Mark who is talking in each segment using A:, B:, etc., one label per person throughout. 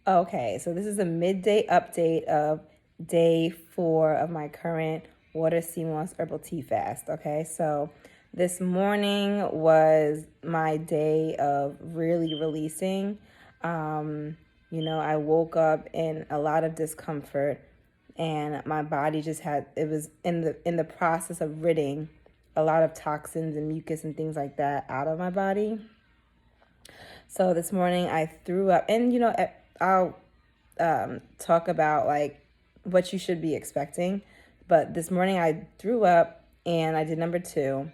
A: Okay, so this is a midday update of day 4 of my current water sea moss herbal tea fast. Okay, so this morning was my day of really releasing. I woke up in a lot of discomfort, and my body just had it was in the process of ridding a lot of toxins and mucus and things like that out of my body. So this morning I threw up, and I'll talk about like what you should be expecting. But this morning I threw up and I did number 2.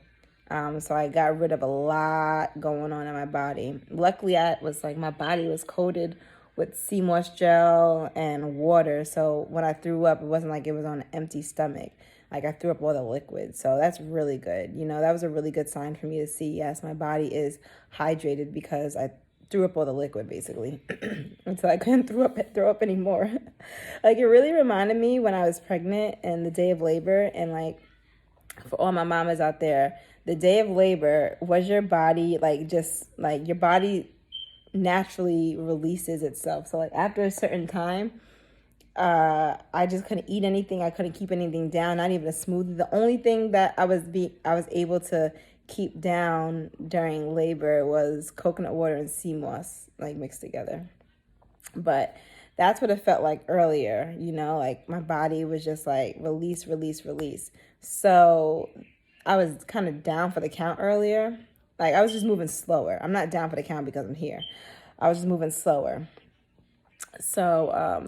A: So I got rid of a lot going on in my body. Luckily, my body was coated with sea moss gel and water. So when I threw up, it wasn't like it was on an empty stomach. Like I threw up all the liquid. So that's really good. That was a really good sign for me to see, yes, my body is hydrated because I threw up all the liquid basically until I couldn't throw up anymore. Like it really reminded me when I was pregnant and the day of labor, and like for all my mamas out there, the day of labor was your body like your body naturally releases itself. So like after a certain time, I just couldn't eat anything. I couldn't keep anything down, not even a smoothie. The only thing that I was able to keep down during labor was coconut water and sea moss, like mixed together. But that's what it felt like earlier, like my body was just like release, release, release. So I was kind of down for the count earlier. Like I was just moving slower. I'm not down for the count because I'm here. I was just moving slower. So,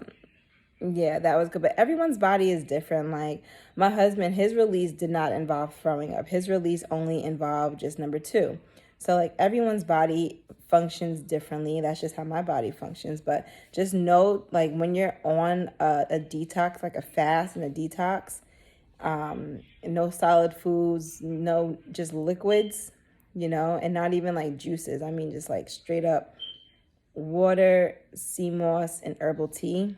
A: yeah, that was good. But everyone's body is different. Like my husband, his release did not involve throwing up. His release only involved just number 2. So like everyone's body functions differently. That's just how my body functions. But just know, like when you're on a detox, like a fast and a detox, no solid foods, no just liquids, and not even like juices. I mean, just like straight up water, sea moss, and herbal tea.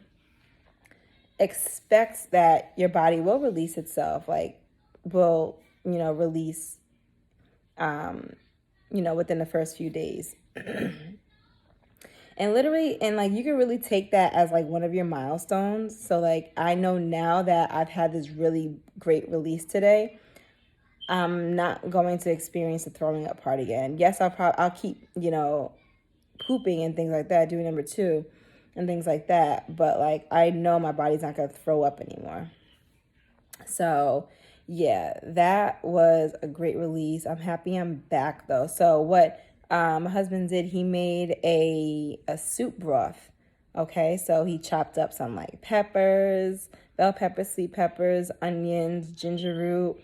A: Expects that your body will release itself, like will release within the first few days. And literally, and like you can really take that as like one of your milestones. So like I know now that I've had this really great release today, I'm not going to experience the throwing up part again. Yes, I'll keep pooping and things like that, doing number 2 and things like that. But like, I know my body's not going to throw up anymore. So yeah, that was a great release. I'm happy I'm back though. So what my husband did, he made a soup broth. Okay, so he chopped up some like peppers, bell peppers, sweet peppers, onions, ginger root,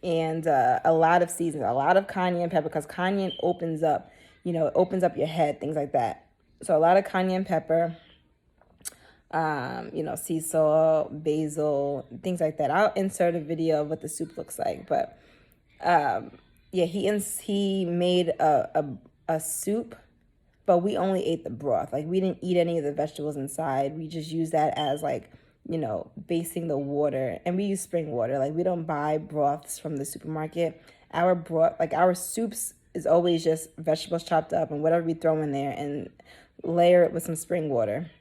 A: and a lot of seasons, a lot of cayenne pepper, because cayenne opens up, it opens up your head, things like that. So a lot of cayenne pepper, sea salt, basil, things like that. I'll insert a video of what the soup looks like. But yeah, he made a soup, but we only ate the broth. Like we didn't eat any of the vegetables inside. We just used that as like, basing the water. And we use spring water. Like we don't buy broths from the supermarket. Our broth, like our soups, is always just vegetables chopped up and whatever we throw in there, and layer it with some spring water.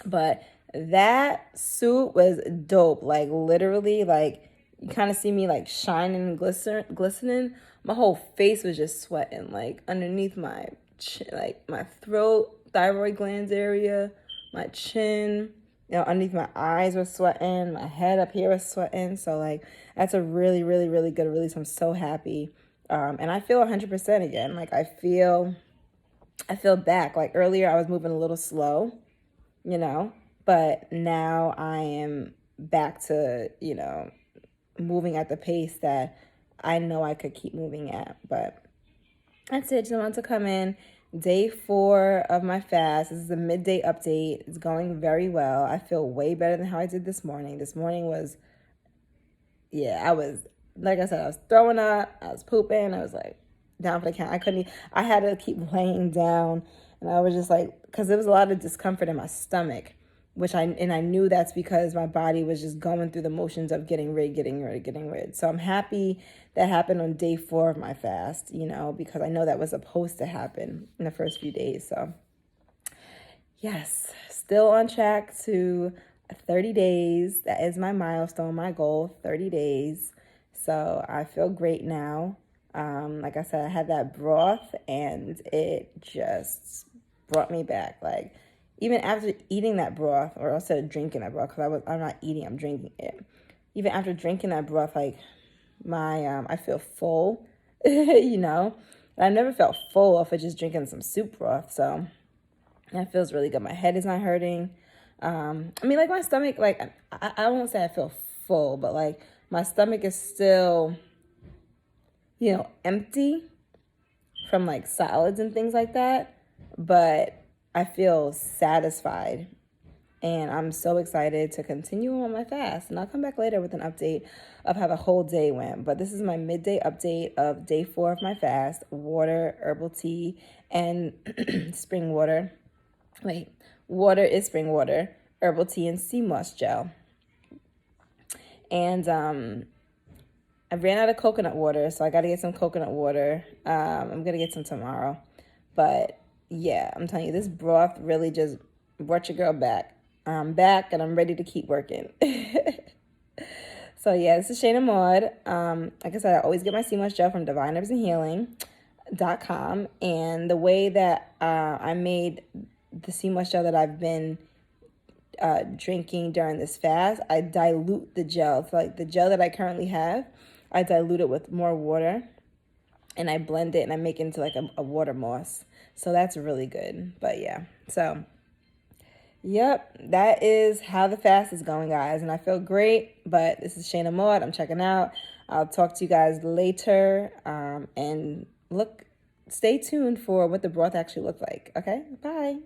A: But that soup was dope. Like literally, like you kind of see me like shining and glistening. My whole face was just sweating, like underneath my chin, like my throat, thyroid glands area, my chin, underneath my eyes were sweating, my head up here was sweating. So like that's a really, really, really good release. I'm so happy. And I feel 100% again. Like I feel back. Like earlier I was moving a little slow, but now I am back to, moving at the pace that I know I could keep moving at. But that's it. Just wanted to come in. Day 4 of my fast. This is a midday update. It's going very well. I feel way better than how I did this morning. This morning was, I was, like I said, I was throwing up. I was pooping. I was like down for the count. I had to keep laying down. And I was just like, because there was a lot of discomfort in my stomach. I knew that's because my body was just going through the motions of getting rid. So I'm happy that happened on day 4 of my fast, because I know that was supposed to happen in the first few days. So yes, still on track to 30 days. That is my milestone, my goal, 30 days. So I feel great now. Like I said, I had that broth and it just brought me back. Like, even after eating that broth, or instead of drinking that broth, because I'm not eating, I'm drinking it. Even after drinking that broth, like I feel full, I never felt full off of just drinking some soup broth. So that feels really good. My head is not hurting. Like my stomach, like I won't say I feel full, but like my stomach is still, empty from like solids and things like that. But I feel satisfied, and I'm so excited to continue on my fast. And I'll come back later with an update of how the whole day went. But this is my midday update of day 4 of my fast: water, herbal tea, and spring water. Water is spring water, herbal tea, and sea moss gel. And I ran out of coconut water, so I got to get some coconut water. I'm going to get some tomorrow. But yeah, I'm telling you, this broth really just brought your girl back. I'm back and I'm ready to keep working. So yeah, this is Shayna Maud. Like I said, I always get my sea moss gel from divineherbsandhealing.com. And the way that I made the sea moss gel that I've been drinking during this fast, I dilute the gel. So like the gel that I currently have, I dilute it with more water, and I blend it and I make it into like a water moss. So that's really good. But yeah, so yep, that is how the fast is going, guys. And I feel great. But this is Shayna Maud. I'm checking out. I'll talk to you guys later. And stay tuned for what the broth actually looked like. Okay, bye.